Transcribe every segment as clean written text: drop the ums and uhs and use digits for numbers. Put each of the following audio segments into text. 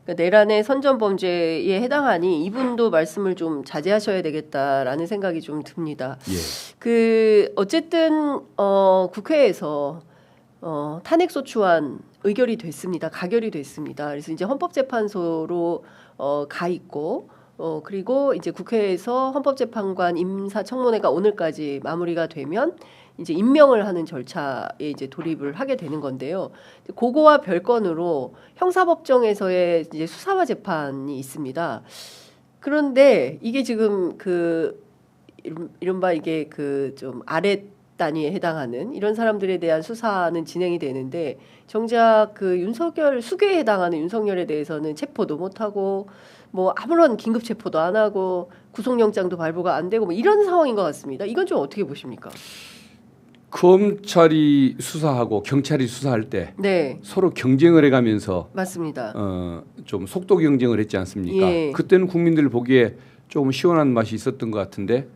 그러니까 내란의 선전범죄에 해당하니 이분도 말씀을 좀 자제하셔야 되겠다라는 생각이 좀 듭니다. 예. 그 어쨌든 국회에서 탄핵소추안 의결이 됐습니다. 가결이 됐습니다. 그래서 이제 헌법재판소로 가 있고 그리고 이제 국회에서 헌법재판관 임사청문회가 오늘까지 마무리가 되면 이제 임명을 하는 절차에 이제 돌입을 하게 되는 건데요. 그거와 별건으로 형사법정에서의 이제 수사와 재판이 있습니다. 그런데 이게 지금 그 이른바 이게 그 좀 아래 단위에 해당하는 이런 사람들에 대한 수사는 진행이 되는데 정작 그 윤석열 수괴에 해당하는 윤석열에 대해서는 체포도 못하고 뭐 아무런 긴급 체포도 안 하고 구속영장도 발부가 안 되고 뭐 이런 상황인 것 같습니다. 이건 좀 어떻게 보십니까? 검찰이 수사하고 경찰이 수사할 때 네. 서로 경쟁을 해가면서 맞습니다. 좀 속도 경쟁을 했지 않습니까? 예. 그때는 국민들 보기에 조금 시원한 맛이 있었던 것 같은데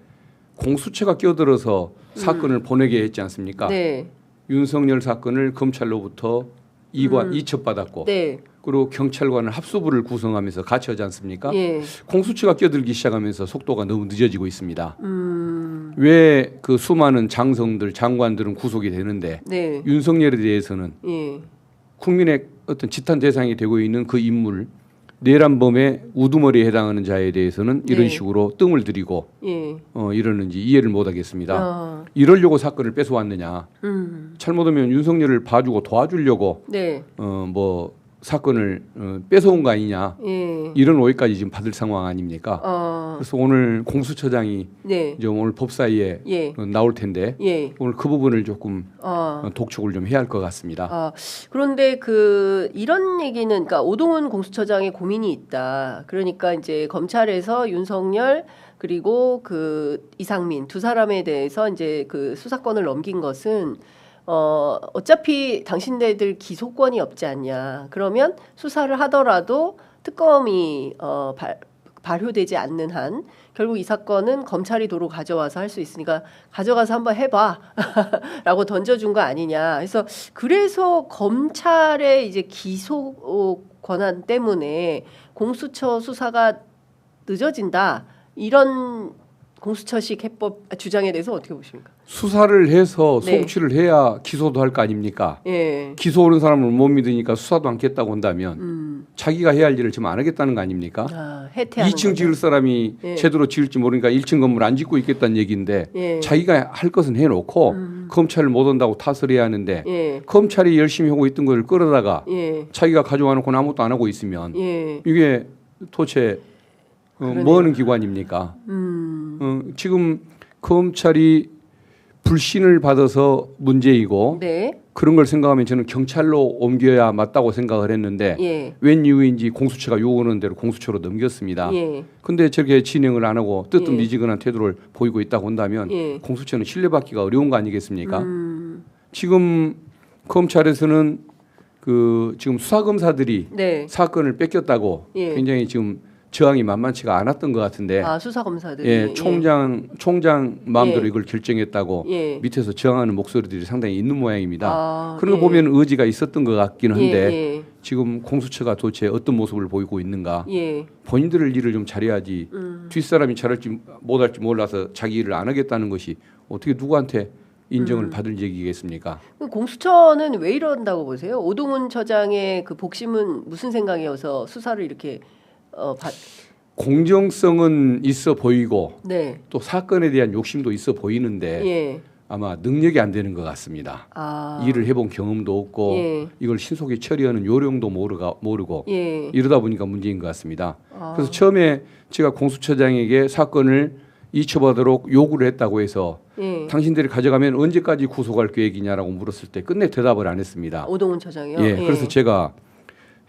공수처가 끼어들어서 사건을 보내게 했지 않습니까? 네. 윤석열 사건을 검찰로부터 이첩받았고 네. 그리고 경찰과는 합수부를 구성하면서 같이 하지 않습니까? 예. 공수처가 끼어들기 시작하면서 속도가 너무 늦어지고 있습니다. 왜 그 수많은 장성들, 장관들은 구속이 되는데 네. 윤석열에 대해서는 예. 국민의 어떤 지탄 대상이 되고 있는 그 인물 내란범의 우두머리에 해당하는 자에 대해서는 이런 네. 식으로 뜸을 들이고 예. 이러는지 이해를 못하겠습니다. 이러려고 사건을 뺏어왔느냐? 잘못하면 윤석열을 봐주고 도와주려고 네. 뭐 사건을 뺏어온 거 아니냐? 예. 이런 오해까지 지금 받을 상황 아닙니까? 그래서 오늘 공수처장이 네. 이제 오늘 법사위에 예. 나올 텐데 예. 오늘 그 부분을 조금 독촉을 좀 해야 할 것 같습니다. 그런데 그 이런 얘기는 그러니까 오동훈 공수처장의 고민이 있다. 그러니까 이제 검찰에서 윤석열 그리고 그 이상민 두 사람에 대해서 이제 그 수사권을 넘긴 것은 어차피 당신네들 기소권이 없지 않냐. 그러면 수사를 하더라도 특검이 발효되지 않는 한 결국 이 사건은 검찰이 도로 가져와서 할 수 있으니까 가져가서 한번 해봐 라고 던져준 거 아니냐. 그래서 검찰의 이제 기소 권한 때문에 공수처 수사가 늦어진다. 이런 공수처식 해법 주장에 대해서 어떻게 보십니까? 수사를 해서 네. 송치를 해야 기소도 할 거 아닙니까? 예. 기소 오는 사람을 못 믿으니까 수사도 않겠다고 한다면 자기가 해야 할 일을 지금 안 하겠다는 거 아닙니까? 해태하는 2층 지을 사람이 예. 제대로 지을지 모르니까 1층 건물 안 짓고 있겠다는 얘기인데 예. 자기가 할 것은 해놓고 검찰을 못 온다고 탓을 해야 하는데 예. 검찰이 열심히 하고 있던 걸 끌어다가 예. 자기가 가져와 놓고는 아무것도 안 하고 있으면 예. 이게 도대체 뭐 하는 기관입니까? 지금 검찰이 불신을 받아서 문제이고 네. 그런 걸 생각하면 저는 경찰로 옮겨야 맞다고 생각을 했는데 예. 웬 이유인지 공수처가 요구하는 대로 공수처로 넘겼습니다. 예. 근데 저렇게 진행을 안 하고 예. 뜨뜻미지근한 태도를 보이고 있다고 한다면 예. 공수처는 신뢰받기가 어려운 거 아니겠습니까? 지금 검찰에서는 그 지금 수사검사들이 네. 사건을 뺏겼다고 예. 굉장히 지금 저항이 만만치가 않았던 것 같은데 수사 검사들이 예, 총장 마음대로 예. 이걸 결정했다고 예. 밑에서 저항하는 목소리들이 상당히 있는 모양입니다. 그런 거 예. 보면 의지가 있었던 것 같기는 한데 예. 지금 공수처가 도대체 어떤 모습을 보이고 있는가? 예. 본인들 일을 좀 잘해야지 뒷사람이 잘할지 못할지 몰라서 자기 일을 안 하겠다는 것이 어떻게 누구한테 인정을 받을 얘기겠습니까? 공수처는 왜 이런다고 보세요? 오동훈 처장의 그 복심은 무슨 생각이어서 수사를 이렇게 공정성은 있어 보이고 네. 또 사건에 대한 욕심도 있어 보이는데 예. 아마 능력이 안 되는 것 같습니다. 일을 해본 경험도 없고 예. 이걸 신속히 처리하는 요령도 모르고 예. 이러다 보니까 문제인 것 같습니다. 그래서 처음에 제가 공수처장에게 사건을 이첩하도록 요구를 했다고 해서 예. 당신들이 가져가면 언제까지 구속할 계획이냐라고 물었을 때 끝내 대답을 안 했습니다. 오동훈 처장이요? 예, 그래서 제가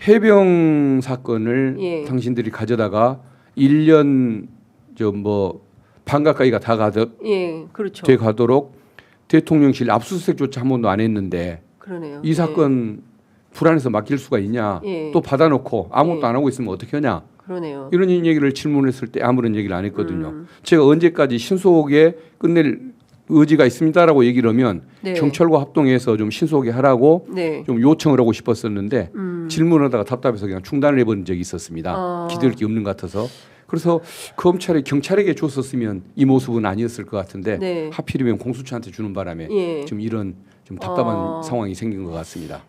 해병 사건을 예. 당신들이 가져다가 1년 반 가까이가 다 예, 그렇죠. 돼 가도록 대통령실 압수수색조차 한 번도 안 했는데 그러네요. 이 사건 불안해서 맡길 수가 있냐? 예. 또 받아놓고 아무것도 예. 안 하고 있으면 어떻게 하냐? 그러네요. 이런 얘기를 질문했을 때 아무런 얘기를 안 했거든요. 제가 언제까지 신속하게 끝낼 의지가 있습니다라고 얘기를 하면 네. 경찰과 합동해서 좀 신속하게 하라고 네. 좀 요청을 하고 싶었었는데 질문하다가 답답해서 그냥 중단을 해버린 적이 있었습니다. 기대할 게 없는 것 같아서. 그래서 검찰이 경찰에게 줬었으면 이 모습은 아니었을 것 같은데 네. 하필이면 공수처한테 주는 바람에 예. 지금 이런 좀 답답한 상황이 생긴 것 같습니다.